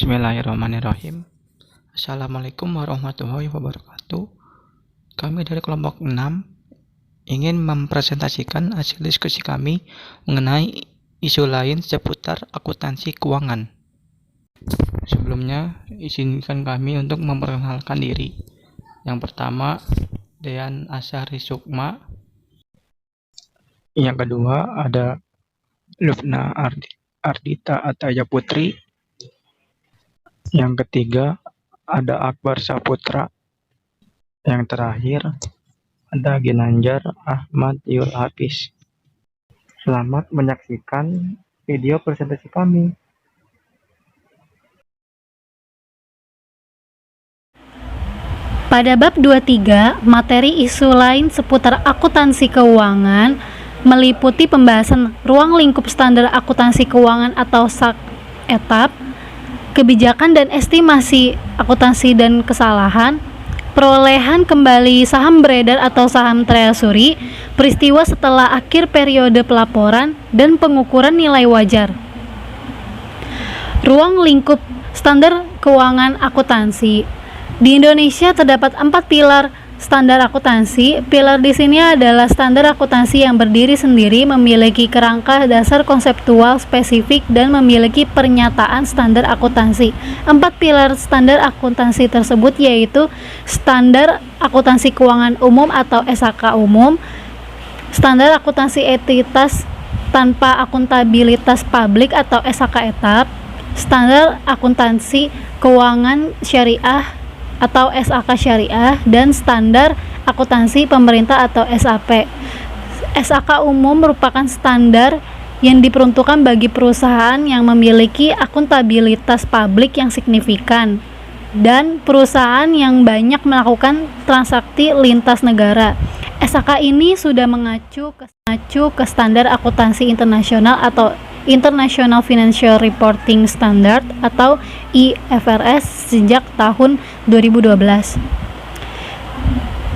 Bismillahirrahmanirrahim. Assalamualaikum warahmatullahi wabarakatuh. Kami dari kelompok 6 ingin mempresentasikan hasil diskusi kami mengenai isu lain seputar akuntansi keuangan. Sebelumnya, izinkan kami untuk memperkenalkan diri. Yang pertama, Dean Asyari Sukma. Yang kedua, ada Lufna Ardita Ataya Putri. Yang ketiga, ada Akbar Saputra. Yang terakhir, ada Ginanjar Ahmad Yul Hafiz. Selamat menyaksikan video presentasi kami. Pada bab 23, materi isu lain seputar akuntansi keuangan meliputi pembahasan ruang lingkup standar akuntansi keuangan atau SAK-ETAP, kebijakan dan estimasi akuntansi dan kesalahan, perolehan kembali saham beredar atau saham treasury, peristiwa setelah akhir periode pelaporan, dan pengukuran nilai wajar. Ruang lingkup standar keuangan akuntansi. Di Indonesia terdapat 4 pilar standar akuntansi. Pilar di sini adalah standar akuntansi yang berdiri sendiri, memiliki kerangka dasar konseptual spesifik, dan memiliki pernyataan standar akuntansi. 4 pilar standar akuntansi tersebut yaitu standar akuntansi keuangan umum atau SAK umum, standar akuntansi entitas tanpa akuntabilitas publik atau SAK-ETAP, standar akuntansi keuangan syariah atau SAK syariah, dan standar akuntansi pemerintah atau SAP. SAK umum merupakan standar yang diperuntukkan bagi perusahaan yang memiliki akuntabilitas publik yang signifikan dan perusahaan yang banyak melakukan transaksi lintas negara. SAK ini sudah mengacu ke standar akuntansi internasional atau International Financial Reporting Standard atau IFRS sejak tahun 2012.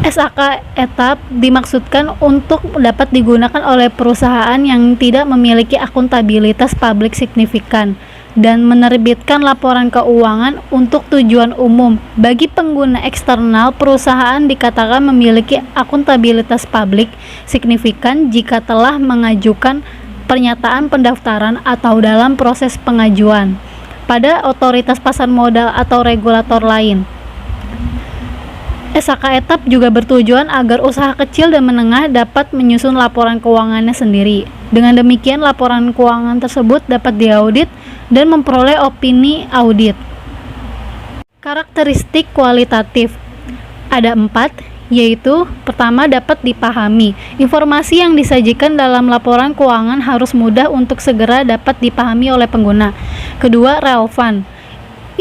SAK-ETAP dimaksudkan untuk dapat digunakan oleh perusahaan yang tidak memiliki akuntabilitas publik signifikan dan menerbitkan laporan keuangan untuk tujuan umum. Bagi pengguna eksternal, perusahaan dikatakan memiliki akuntabilitas publik signifikan jika telah mengajukan pernyataan pendaftaran atau dalam proses pengajuan pada otoritas pasar modal atau regulator lain. SAK-ETAP juga bertujuan agar usaha kecil dan menengah dapat menyusun laporan keuangannya sendiri. Dengan demikian, laporan keuangan tersebut dapat diaudit dan memperoleh opini audit. Karakteristik kualitatif ada 4, yaitu pertama, dapat dipahami. Informasi yang disajikan dalam laporan keuangan harus mudah untuk segera dapat dipahami oleh pengguna. Kedua, relevan.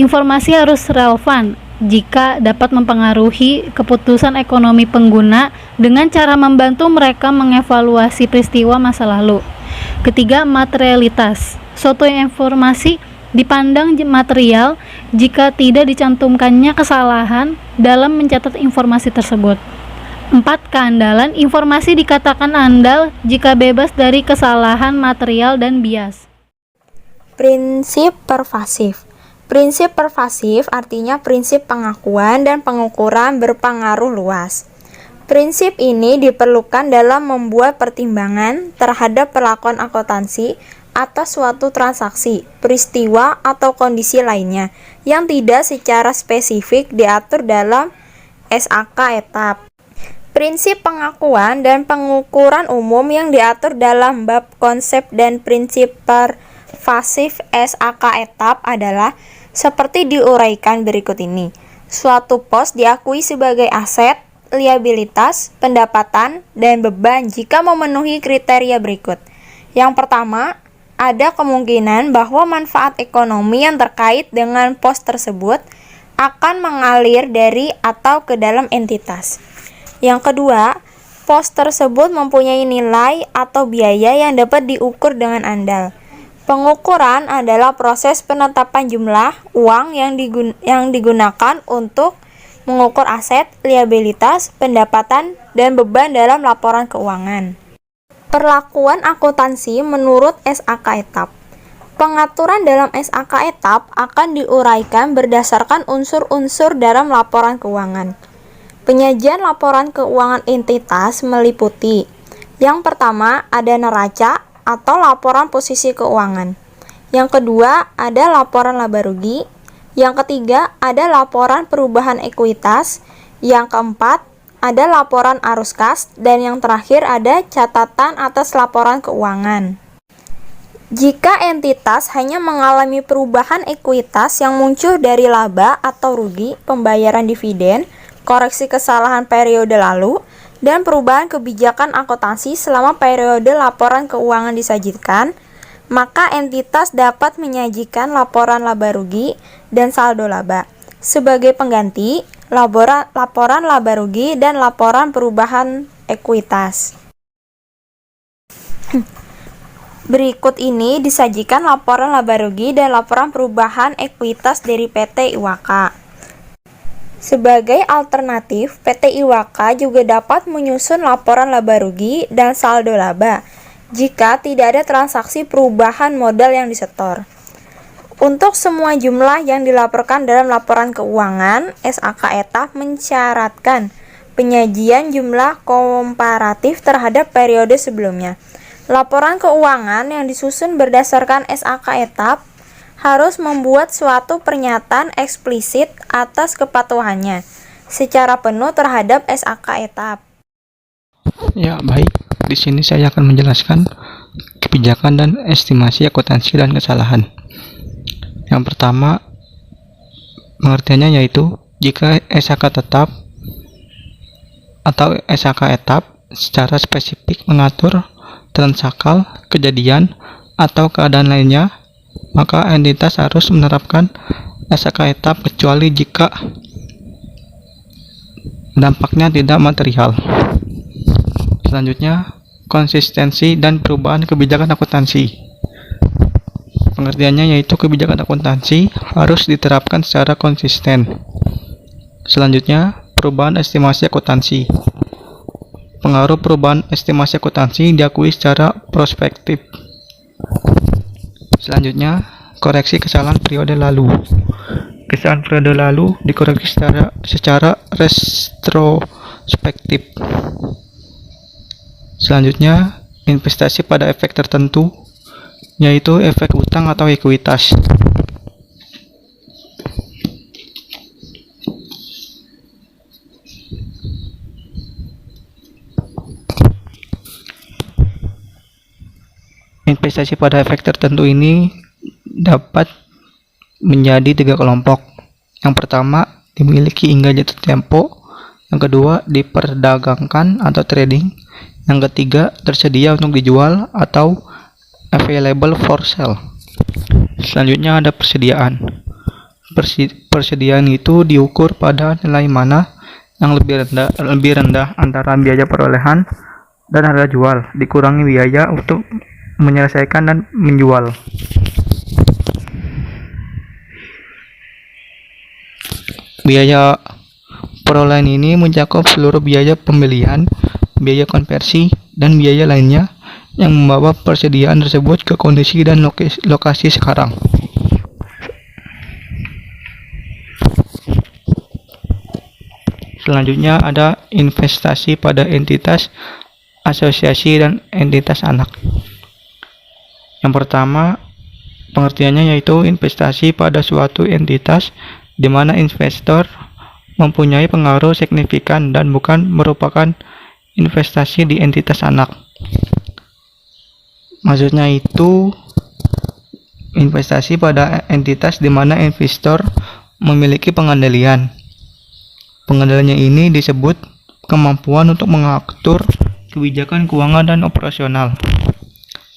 Informasi harus relevan jika dapat mempengaruhi keputusan ekonomi pengguna dengan cara membantu mereka mengevaluasi peristiwa masa lalu. Ketiga, materialitas. Suatu informasi dipandang material jika tidak dicantumkannya kesalahan dalam mencatat informasi tersebut. 4. Keandalan. Informasi dikatakan andal jika bebas dari kesalahan material dan bias. Prinsip pervasif. Prinsip pervasif artinya prinsip pengakuan dan pengukuran berpengaruh luas. Prinsip ini diperlukan dalam membuat pertimbangan terhadap perlakuan akuntansi atas suatu transaksi, peristiwa, atau kondisi lainnya yang tidak secara spesifik diatur dalam SAK-ETAP. Prinsip pengakuan dan pengukuran umum yang diatur dalam bab konsep dan prinsip pervasif SAK-ETAP adalah seperti diuraikan berikut ini. Suatu pos diakui sebagai aset, liabilitas, pendapatan, dan beban jika memenuhi kriteria berikut. Yang pertama, ada kemungkinan bahwa manfaat ekonomi yang terkait dengan pos tersebut akan mengalir dari atau ke dalam entitas. Yang kedua, pos tersebut mempunyai nilai atau biaya yang dapat diukur dengan andal. Pengukuran adalah proses penetapan jumlah uang yang digunakan untuk mengukur aset, liabilitas, pendapatan, dan beban dalam laporan keuangan. Perlakuan akuntansi menurut SAK-ETAP. Pengaturan dalam SAK etap akan diuraikan berdasarkan unsur-unsur dalam laporan keuangan. Penyajian laporan keuangan entitas meliputi: yang pertama ada neraca atau laporan posisi keuangan. Yang kedua ada laporan laba rugi. Yang ketiga ada laporan perubahan ekuitas. Yang keempat ada laporan arus kas. Dan yang terakhir ada catatan atas laporan keuangan. Jika entitas hanya mengalami perubahan ekuitas yang muncul dari laba atau rugi, pembayaran dividen, koreksi kesalahan periode lalu, dan perubahan kebijakan akuntansi selama periode laporan keuangan disajikan, maka entitas dapat menyajikan laporan laba rugi dan saldo laba. Sebagai pengganti, laporan laba rugi dan laporan perubahan ekuitas. Berikut ini disajikan laporan laba rugi dan laporan perubahan ekuitas dari PT IWAKA. Sebagai alternatif, PT IWAKA juga dapat menyusun laporan laba rugi dan saldo laba jika tidak ada transaksi perubahan modal yang disetor. Untuk semua jumlah yang dilaporkan dalam laporan keuangan, SAK etap mensyaratkan penyajian jumlah komparatif terhadap periode sebelumnya. Laporan keuangan yang disusun berdasarkan SAK etap harus membuat suatu pernyataan eksplisit atas kepatuhannya secara penuh terhadap SAK etap. Ya, baik. Di sini saya akan menjelaskan kebijakan dan estimasi akuntansi dan kesalahan. Yang pertama, pengertiannya yaitu jika SAK tetap atau SAK etap secara spesifik mengatur transakal, kejadian, atau keadaan lainnya, maka entitas harus menerapkan SAK etap kecuali jika dampaknya tidak material. Selanjutnya, konsistensi dan perubahan kebijakan akuntansi. Pengertiannya yaitu kebijakan akuntansi harus diterapkan secara konsisten. Selanjutnya, perubahan estimasi akuntansi. Pengaruh perubahan estimasi akuntansi diakui secara prospektif. Selanjutnya, koreksi kesalahan periode lalu. Kesalahan periode lalu dikoreksi secara retrospektif. Selanjutnya, investasi pada efek tertentu, yaitu efek utang atau ekuitas. Investasi pada efek tertentu ini dapat menjadi 3 kelompok. Yang pertama, dimiliki hingga jatuh tempo. Yang kedua, diperdagangkan atau trading. Yang ketiga, tersedia untuk dijual atau available for sale. Selanjutnya ada persediaan. Persediaan itu diukur pada nilai mana yang lebih rendah antara biaya perolehan dan harga jual, dikurangi biaya untuk menyelesaikan dan menjual. Biaya perolehan ini mencakup seluruh biaya pembelian, biaya konversi, dan biaya lainnya yang membawa persediaan tersebut ke kondisi dan lokasi sekarang. Selanjutnya ada investasi pada entitas, asosiasi, dan entitas anak. Yang pertama, pengertiannya yaitu investasi pada suatu entitas di mana investor mempunyai pengaruh signifikan dan bukan merupakan investasi di entitas anak. Maksudnya itu investasi pada entitas di mana investor memiliki pengendalian. Pengendaliannya ini disebut kemampuan untuk mengatur kebijakan keuangan dan operasional.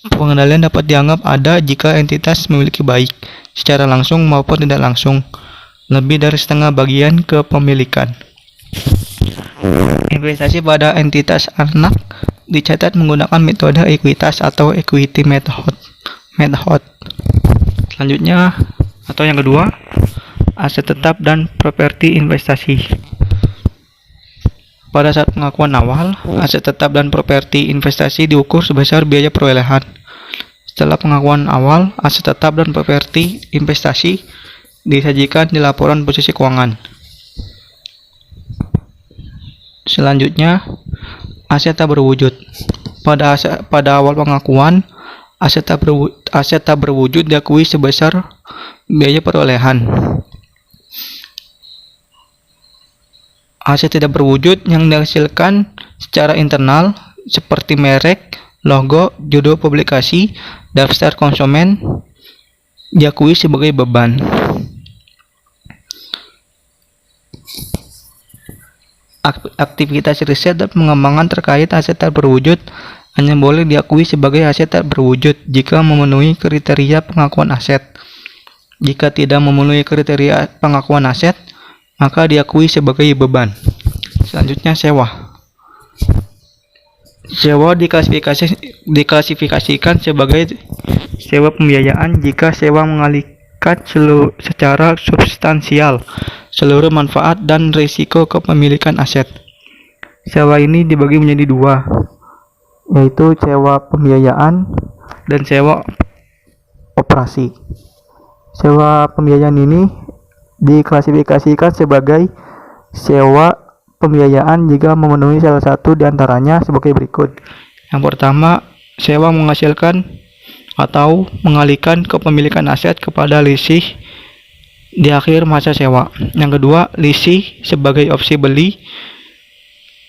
Pengendalian dapat dianggap ada jika entitas memiliki baik secara langsung maupun tidak langsung lebih dari setengah bagian kepemilikan. Investasi pada entitas anak dicatat menggunakan metode ekuitas atau equity method. Selanjutnya atau yang kedua, aset tetap dan properti investasi. Pada saat pengakuan awal, aset tetap dan properti investasi diukur sebesar biaya perolehan. Setelah pengakuan awal, aset tetap dan properti investasi disajikan di laporan posisi keuangan. Selanjutnya, aset tak berwujud. Pada awal pengakuan, aset tak berwujud diakui sebesar biaya perolehan. Aset tidak berwujud yang dihasilkan secara internal seperti merek, logo, judul publikasi, daftar konsumen diakui sebagai beban. Aktivitas riset dan pengembangan terkait aset tak berwujud hanya boleh diakui sebagai aset tak berwujud jika memenuhi kriteria pengakuan aset. Jika tidak memenuhi kriteria pengakuan aset, maka diakui sebagai beban. Selanjutnya, sewa. Sewa diklasifikasikan sebagai sewa pembiayaan jika sewa mengalihkan secara substansial seluruh manfaat dan risiko kepemilikan aset. Sewa ini dibagi menjadi dua, yaitu sewa pembiayaan dan sewa operasi. Sewa pembiayaan ini diklasifikasikan sebagai sewa pembiayaan jika memenuhi salah satu di antaranya sebagai berikut. Yang pertama, sewa menghasilkan atau mengalihkan kepemilikan aset kepada lisih di akhir masa sewa. Yang kedua, lisih sebagai opsi beli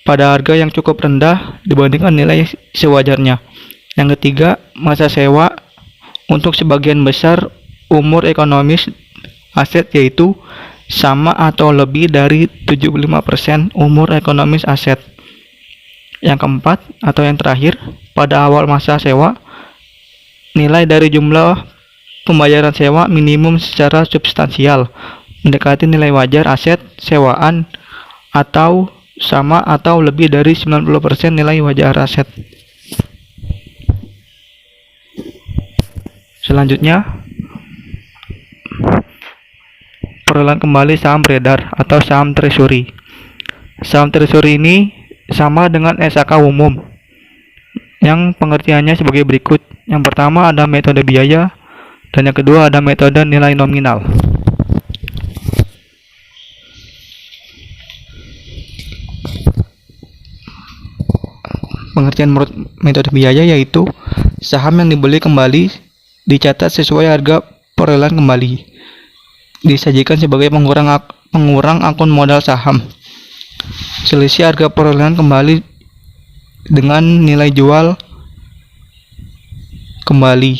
pada harga yang cukup rendah dibandingkan nilai sewajarnya. Yang ketiga, masa sewa untuk sebagian besar umur ekonomis aset, yaitu sama atau lebih dari 75% umur ekonomis aset. Yang keempat atau yang terakhir, pada awal masa sewa, nilai dari jumlah pembayaran sewa minimum secara substansial mendekati nilai wajar aset sewaan atau sama atau lebih dari 90% nilai wajar aset. Selanjutnya, perolehan kembali saham beredar atau saham treasury. Saham treasury ini sama dengan SAK umum yang pengertiannya sebagai berikut. Yang pertama ada metode biaya dan yang kedua ada metode nilai nominal. Pengertian menurut metode biaya yaitu saham yang dibeli kembali dicatat sesuai harga perolehan kembali, disajikan sebagai pengurang akun modal saham. Selisih harga perolehan kembali dengan nilai jual kembali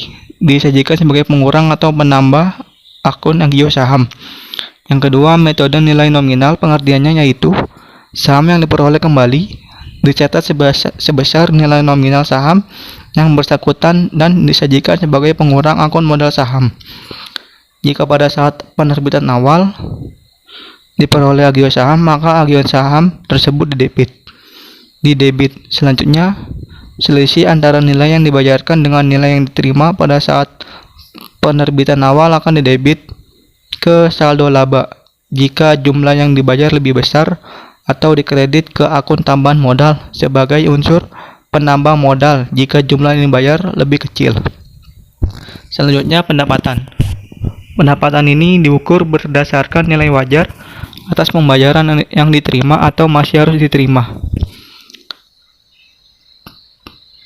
disajikan sebagai pengurang atau penambah akun agio saham. Yang kedua, metode nilai nominal, pengertiannya yaitu saham yang diperoleh kembali dicatat sebesar nilai nominal saham yang bersangkutan dan disajikan sebagai pengurang akun modal saham. Jika pada saat penerbitan awal diperoleh agio saham, maka agio saham tersebut didebit. Selanjutnya, selisih antara nilai yang dibayarkan dengan nilai yang diterima pada saat penerbitan awal akan didebit ke saldo laba jika jumlah yang dibayar lebih besar, atau dikredit ke akun tambahan modal sebagai unsur penambah modal jika jumlah yang dibayar lebih kecil. Selanjutnya, pendapatan. Pendapatan ini diukur berdasarkan nilai wajar atas pembayaran yang diterima atau masih harus diterima.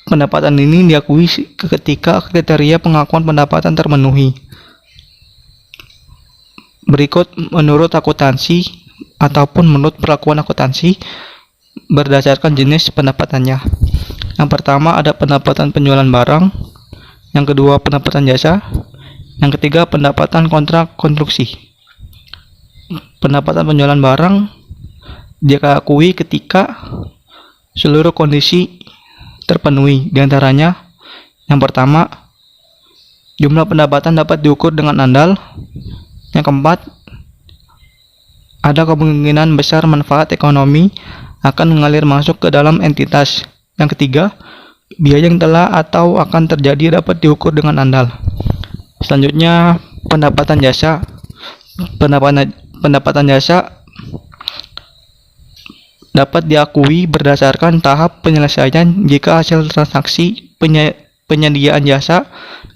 Pendapatan ini diakui ketika kriteria pengakuan pendapatan terpenuhi. Berikut menurut akuntansi ataupun menurut perlakuan akuntansi berdasarkan jenis pendapatannya. Yang pertama ada pendapatan penjualan barang, yang kedua pendapatan jasa, yang ketiga pendapatan kontrak konstruksi. Pendapatan penjualan barang diakui ketika seluruh kondisi terpenuhi. Di antaranya, yang pertama, jumlah pendapatan dapat diukur dengan andal. Yang keempat, ada kemungkinan besar manfaat ekonomi akan mengalir masuk ke dalam entitas. Yang ketiga, biaya yang telah atau akan terjadi dapat diukur dengan andal. Selanjutnya, pendapatan jasa. Pendapatan jasa dapat diakui berdasarkan tahap penyelesaian jika hasil transaksi penyediaan jasa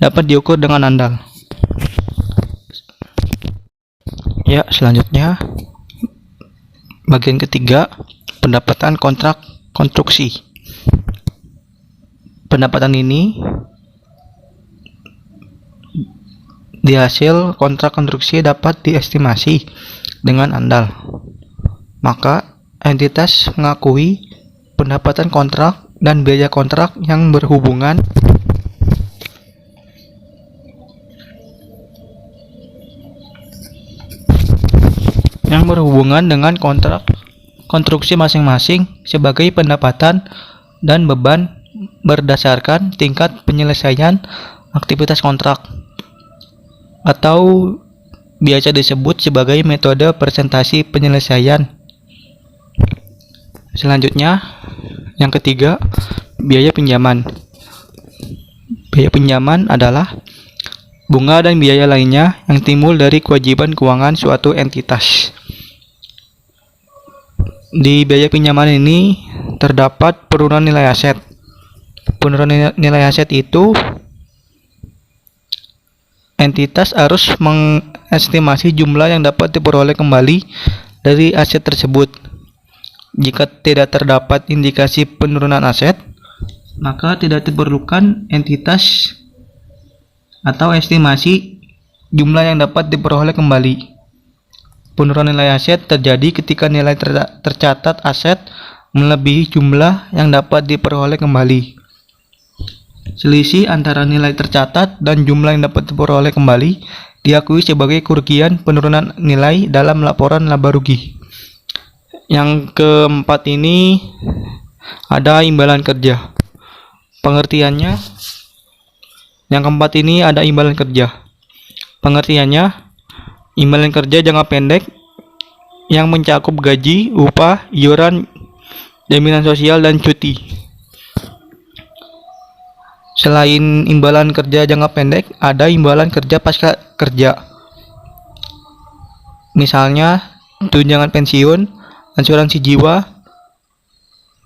dapat diukur dengan andal. Ya, selanjutnya bagian ketiga, pendapatan kontrak konstruksi. Pendapatan ini di hasil kontrak konstruksi dapat diestimasi dengan andal. Maka entitas mengakui pendapatan kontrak dan biaya kontrak yang berhubungan dengan kontrak konstruksi masing-masing sebagai pendapatan dan beban berdasarkan tingkat penyelesaian aktivitas kontrak, atau biasa disebut sebagai metode presentasi penyelesaian. Selanjutnya, yang ketiga, biaya pinjaman. Biaya pinjaman adalah bunga dan biaya lainnya yang timbul dari kewajiban keuangan suatu entitas. Di biaya pinjaman ini terdapat penurunan nilai aset. Penurunan nilai aset itu entitas harus mengestimasi jumlah yang dapat diperoleh kembali dari aset tersebut. Jika tidak terdapat indikasi penurunan aset, maka tidak diperlukan entitas atau estimasi jumlah yang dapat diperoleh kembali. Penurunan nilai aset terjadi ketika nilai tercatat aset melebihi jumlah yang dapat diperoleh kembali. Selisih antara nilai tercatat dan jumlah yang dapat diperoleh kembali diakui sebagai kerugian penurunan nilai dalam laporan laba rugi. Yang keempat ini ada imbalan kerja. Pengertiannya, yang keempat ini ada imbalan kerja. Pengertiannya, imbalan kerja jangka pendek yang mencakup gaji, upah, iuran, jaminan sosial, dan cuti. Selain imbalan kerja jangka pendek, ada imbalan kerja pasca kerja. Misalnya, tunjangan pensiun, asuransi jiwa,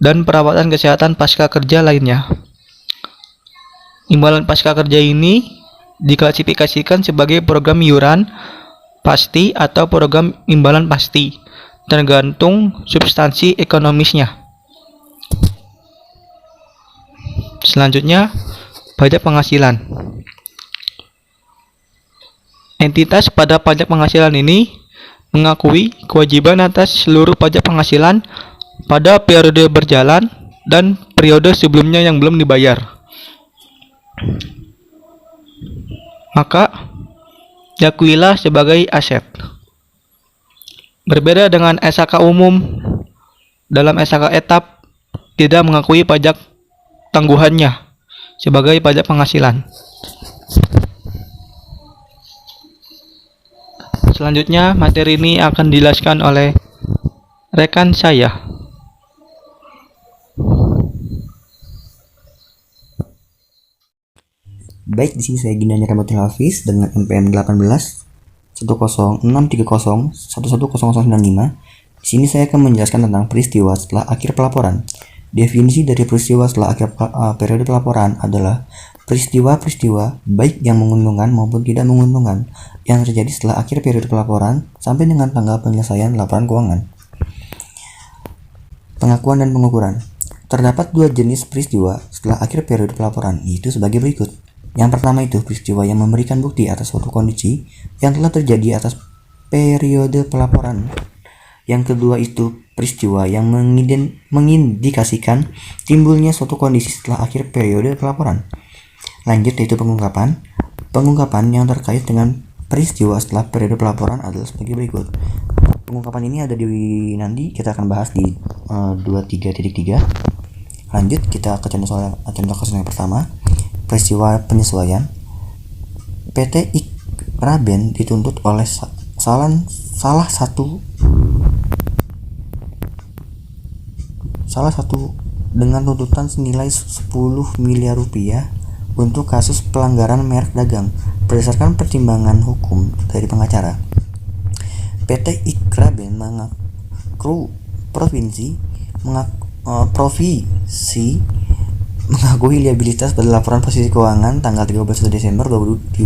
dan perawatan kesehatan pasca kerja lainnya. Imbalan pasca kerja ini diklasifikasikan sebagai program iuran pasti atau program imbalan pasti, tergantung substansi ekonomisnya. Selanjutnya, pajak penghasilan. Entitas pada pajak penghasilan ini mengakui kewajiban atas seluruh pajak penghasilan pada periode berjalan dan periode sebelumnya yang belum dibayar. Maka diakuilah sebagai aset. Berbeda dengan SHK umum, dalam SHK etap tidak mengakui pajak tangguhannya sebagai pajak penghasilan. Selanjutnya, materi ini akan dijelaskan oleh rekan saya. Baik, di sini saya Ginanjar Rahmati Hafiz dengan NPM 18 10630 110095. Di sini saya akan menjelaskan tentang peristiwa setelah akhir pelaporan. Definisi dari peristiwa setelah akhir periode pelaporan adalah peristiwa-peristiwa baik yang menguntungkan maupun tidak menguntungkan yang terjadi setelah akhir periode pelaporan sampai dengan tanggal penyelesaian laporan keuangan. Pengakuan dan pengukuran. Terdapat dua jenis peristiwa setelah akhir periode pelaporan, yaitu sebagai berikut. Yang pertama itu peristiwa yang memberikan bukti atas suatu kondisi yang telah terjadi atas periode pelaporan. Yang kedua itu peristiwa yang mengindikasikan timbulnya suatu kondisi setelah akhir periode pelaporan. Lanjut, yaitu pengungkapan. Pengungkapan yang terkait dengan peristiwa setelah periode pelaporan adalah sebagai berikut. Pengungkapan ini ada di nanti kita akan bahas di 23.3. Lanjut, kita ke contoh kasus yang pertama. Peristiwa penyesuaian. PT Ikraben dituntut oleh salah satu dengan tuntutan senilai 10 miliar rupiah untuk kasus pelanggaran merek dagang berdasarkan pertimbangan hukum dari pengacara. PT Ikraben mengaku provisi mengakui liabilitas pada laporan posisi keuangan tanggal 31 Desember 2015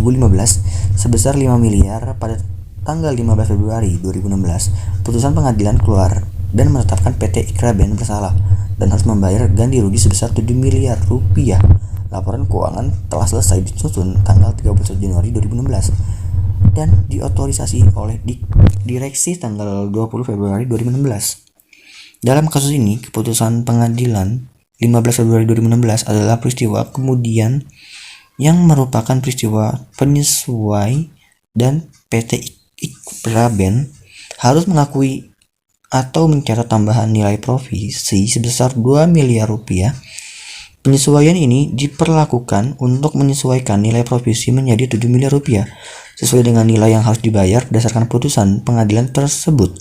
sebesar 5 miliar pada tanggal 15 Februari 2016. Putusan pengadilan keluar dan menetapkan PT Ikraben bersalah dan harus membayar ganti rugi sebesar 7 miliar rupiah. Laporan keuangan telah selesai disusun tanggal 31 Januari 2016 dan diotorisasi oleh direksi tanggal 20 Februari 2016. Dalam kasus ini, keputusan pengadilan 15 Februari 2016 adalah peristiwa kemudian yang merupakan peristiwa penyesuai dan PT Ikraben harus mengakui atau mencatat tambahan nilai provisi sebesar 2 miliar rupiah. Penyesuaian ini diperlakukan untuk menyesuaikan nilai provisi menjadi 7 miliar rupiah sesuai dengan nilai yang harus dibayar berdasarkan putusan pengadilan tersebut.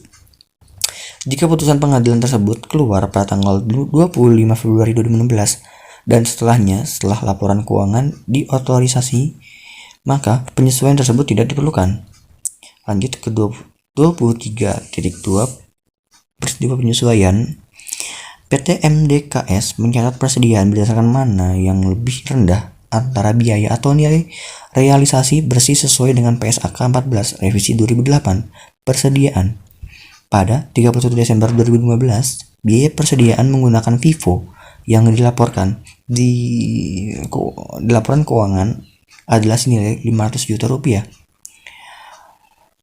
Jika putusan pengadilan tersebut keluar pada tanggal 25 Februari 2016 dan setelahnya setelah laporan keuangan diotorisasi, maka penyesuaian tersebut tidak diperlukan. Lanjut ke 23.2 peristiwa penyesuaian. PT MDKS mencatat persediaan berdasarkan mana yang lebih rendah antara biaya atau nilai realisasi bersih sesuai dengan PSAK 14 revisi 2008 persediaan. Pada 31 Desember 2015, biaya persediaan menggunakan FIFO yang dilaporkan di laporan keuangan adalah senilai 500 juta rupiah.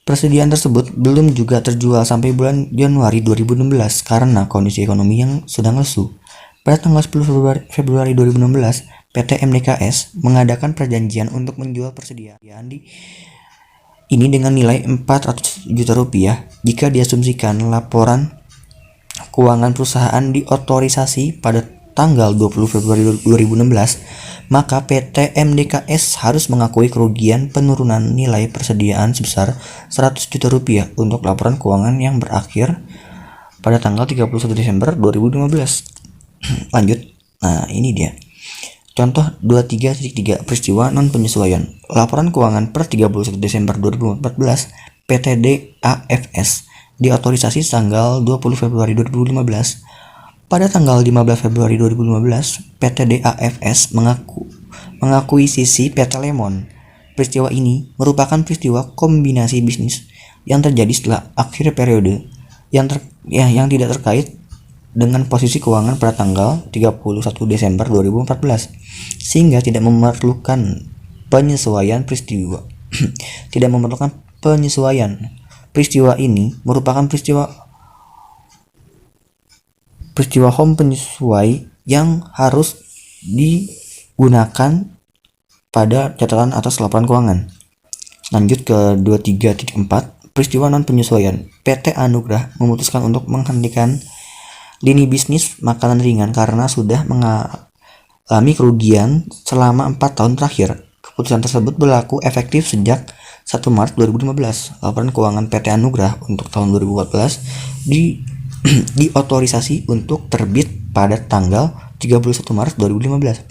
Persediaan tersebut belum juga terjual sampai bulan Januari 2016 karena kondisi ekonomi yang sedang lesu. Pada tanggal 10 Februari 2016, PT MDKS mengadakan perjanjian untuk menjual persediaan ini dengan nilai 400 juta rupiah jika diasumsikan laporan keuangan perusahaan diotorisasi pada tanggal 20 Februari 2016, maka PT MDKS harus mengakui kerugian penurunan nilai persediaan sebesar 100 juta rupiah untuk laporan keuangan yang berakhir pada tanggal 31 Desember 2015. Lanjut. Nah, ini dia. Contoh 23.3 peristiwa non penyesuaian. Laporan keuangan per 31 Desember 2014 PT DAFS diotorisasi tanggal 20 Februari 2015. Pada tanggal 15 Februari 2015, PT DAFS mengakuisisi PT Lemon. Peristiwa ini merupakan peristiwa kombinasi bisnis yang terjadi setelah akhir periode yang tidak terkait dengan posisi keuangan pada tanggal 31 Desember 2014 sehingga tidak memerlukan penyesuaian peristiwa. Tidak memerlukan penyesuaian. Peristiwa ini merupakan peristiwa home penyesuai yang harus digunakan pada catatan atas laporan keuangan. Lanjut ke 23.4 peristiwa non penyesuaian. PT Anugrah memutuskan untuk menghentikan lini bisnis makanan ringan karena sudah mengalami kerugian selama 4 tahun terakhir. Keputusan tersebut berlaku efektif sejak 1 Maret 2015. Laporan keuangan PT Anugrah untuk tahun 2014 diotorisasi untuk terbit pada tanggal 31 Maret 2015.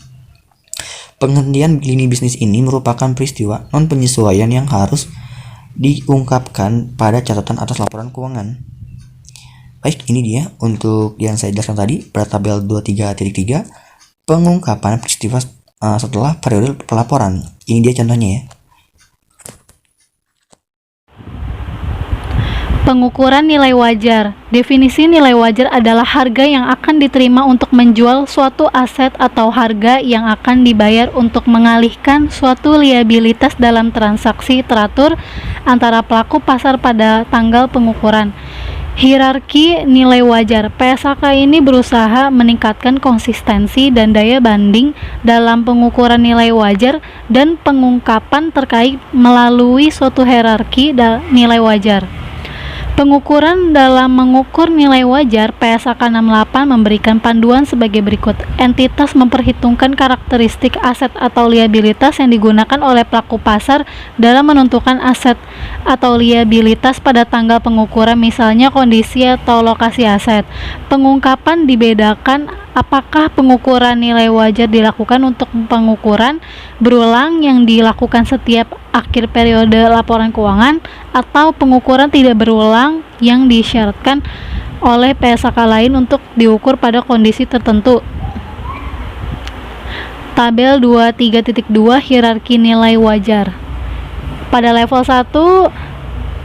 Penghentian lini bisnis ini merupakan peristiwa non penyesuaian yang harus diungkapkan pada catatan atas laporan keuangan. Baik, ini dia untuk yang saya jelaskan tadi pada tabel 23.3 pengungkapan peristiwa setelah periode pelaporan. Ini dia contohnya ya. Pengukuran nilai wajar. Definisi nilai wajar adalah harga yang akan diterima untuk menjual suatu aset atau harga yang akan dibayar untuk mengalihkan suatu liabilitas dalam transaksi teratur antara pelaku pasar pada tanggal pengukuran. Hierarki nilai wajar. PSAK ini berusaha meningkatkan konsistensi dan daya banding dalam pengukuran nilai wajar dan pengungkapan terkait melalui suatu hierarki nilai wajar. Pengukuran dalam mengukur nilai wajar, PSAK 68 memberikan panduan sebagai berikut. Entitas memperhitungkan karakteristik aset atau liabilitas yang digunakan oleh pelaku pasar dalam menentukan aset atau liabilitas pada tanggal pengukuran, misalnya kondisi atau lokasi aset. Pengungkapan dibedakan apakah pengukuran nilai wajar dilakukan untuk pengukuran berulang yang dilakukan setiap akhir periode laporan keuangan atau pengukuran tidak berulang yang disyaratkan oleh PSAK lain untuk diukur pada kondisi tertentu. Tabel 23.2 hierarki nilai wajar. Pada level 1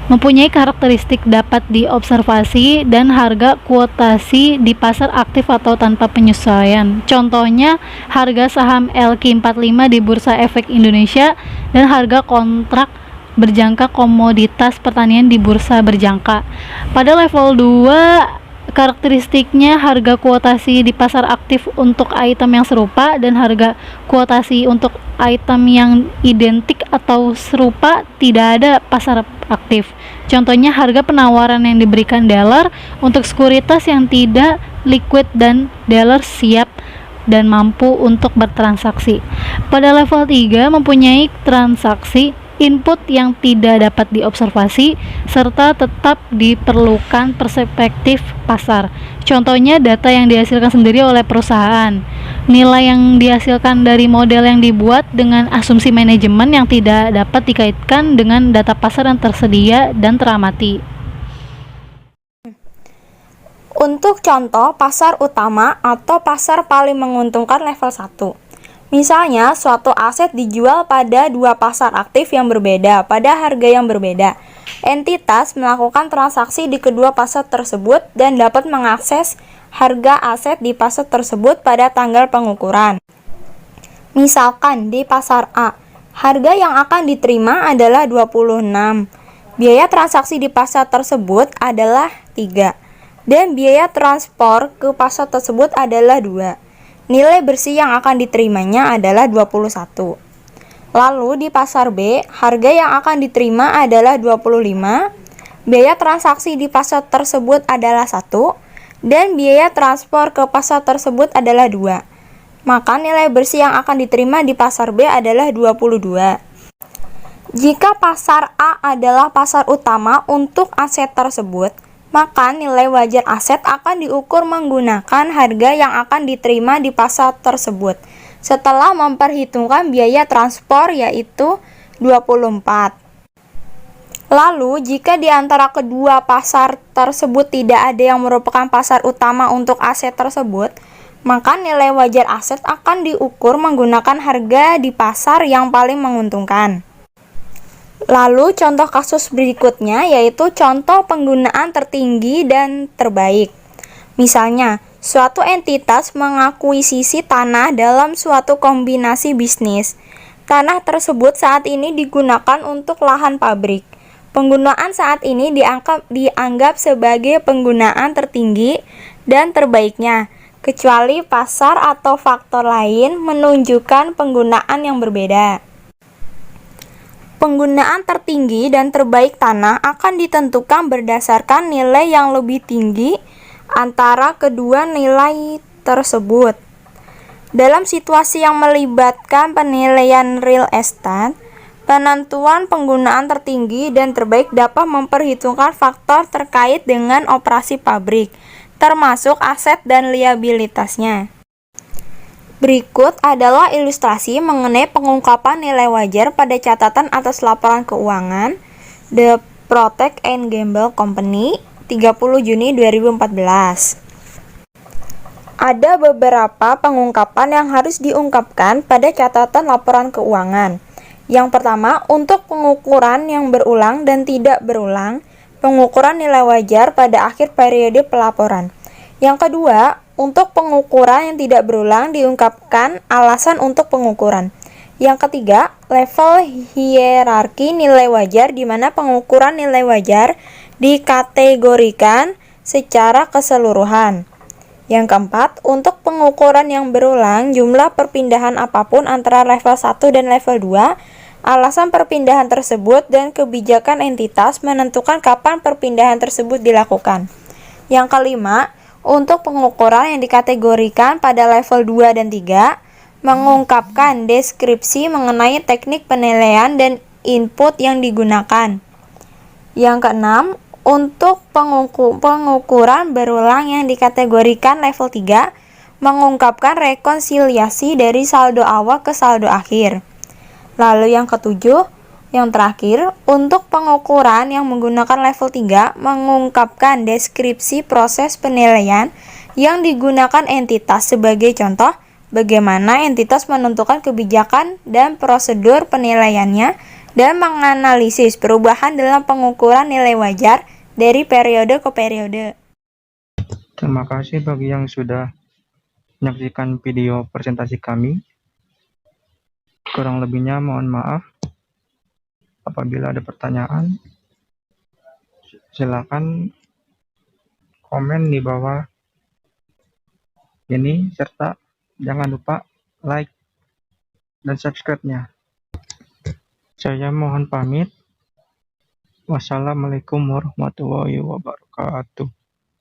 mempunyai karakteristik dapat diobservasi dan harga kuotasi di pasar aktif atau tanpa penyesuaian. Contohnya, harga saham LQ45 di Bursa Efek Indonesia dan harga kontrak berjangka komoditas pertanian di Bursa Berjangka. Pada level 2, karakteristiknya harga kuotasi di pasar aktif untuk item yang serupa dan harga kuotasi untuk item yang identik atau serupa tidak ada pasar aktif. Contohnya, harga penawaran yang diberikan dealer untuk sekuritas yang tidak liquid dan dealer siap dan mampu untuk bertransaksi. Pada level 3 mempunyai transaksi input yang tidak dapat diobservasi serta tetap diperlukan perspektif pasar. Contohnya, data yang dihasilkan sendiri oleh perusahaan, nilai yang dihasilkan dari model yang dibuat dengan asumsi manajemen yang tidak dapat dikaitkan dengan data pasar yang tersedia dan teramati. Untuk contoh pasar utama atau pasar paling menguntungkan level 1. Misalnya, suatu aset dijual pada dua pasar aktif yang berbeda pada harga yang berbeda. Entitas melakukan transaksi di kedua pasar tersebut dan dapat mengakses harga aset di pasar tersebut pada tanggal pengukuran. Misalkan di pasar A, harga yang akan diterima adalah 26. Biaya transaksi di pasar tersebut adalah 3. Dan biaya transport ke pasar tersebut adalah 2. Nilai bersih yang akan diterimanya adalah 21. Lalu di pasar B, harga yang akan diterima adalah 25, biaya transaksi di pasar tersebut adalah 1, dan biaya transport ke pasar tersebut adalah 2. Maka nilai bersih yang akan diterima di pasar B adalah 22. Jika pasar A adalah pasar utama untuk aset tersebut, maka nilai wajar aset akan diukur menggunakan harga yang akan diterima di pasar tersebut setelah memperhitungkan biaya transport yaitu 24. Lalu, jika di antara kedua pasar tersebut tidak ada yang merupakan pasar utama untuk aset tersebut, maka nilai wajar aset akan diukur menggunakan harga di pasar yang paling menguntungkan. Lalu contoh kasus berikutnya yaitu contoh penggunaan tertinggi dan terbaik. Misalnya, suatu entitas mengakuisisi tanah dalam suatu kombinasi bisnis. Tanah tersebut saat ini digunakan untuk lahan pabrik. Penggunaan saat ini dianggap sebagai penggunaan tertinggi dan terbaiknya, kecuali pasar atau faktor lain menunjukkan penggunaan yang berbeda. Penggunaan tertinggi dan terbaik tanah akan ditentukan berdasarkan nilai yang lebih tinggi antara kedua nilai tersebut. Dalam situasi yang melibatkan penilaian real estate, penentuan penggunaan tertinggi dan terbaik dapat memperhitungkan faktor terkait dengan operasi pabrik, termasuk aset dan liabilitasnya. Berikut adalah ilustrasi mengenai pengungkapan nilai wajar pada catatan atas laporan keuangan The Procter & Gamble Company 30 Juni 2014. Ada beberapa pengungkapan yang harus diungkapkan pada catatan laporan keuangan. Yang pertama, untuk pengukuran yang berulang dan tidak berulang, pengukuran nilai wajar pada akhir periode pelaporan. Yang kedua, untuk pengukuran yang tidak berulang diungkapkan alasan untuk pengukuran. Yang ketiga, level hierarki nilai wajar di mana pengukuran nilai wajar dikategorikan secara keseluruhan. Yang keempat, untuk pengukuran yang berulang jumlah perpindahan apapun antara level 1 dan level 2, alasan perpindahan tersebut dan kebijakan entitas menentukan kapan perpindahan tersebut dilakukan. Yang kelima, untuk pengukuran yang dikategorikan pada level 2 dan 3, mengungkapkan deskripsi mengenai teknik penilaian dan input yang digunakan. Yang keenam, untuk pengukuran berulang yang dikategorikan level 3, mengungkapkan rekonsiliasi dari saldo awal ke saldo akhir. Lalu yang ketujuh, yang terakhir, untuk pengukuran yang menggunakan level 3, mengungkapkan deskripsi proses penilaian yang digunakan entitas sebagai contoh, bagaimana entitas menentukan kebijakan dan prosedur penilaiannya, dan menganalisis perubahan dalam pengukuran nilai wajar dari periode ke periode. Terima kasih bagi yang sudah menyaksikan video presentasi kami. Kurang lebihnya mohon maaf. Apabila ada pertanyaan, silakan komen di bawah ini, serta jangan lupa like dan subscribe-nya. Saya mohon pamit. Wassalamualaikum warahmatullahi wabarakatuh.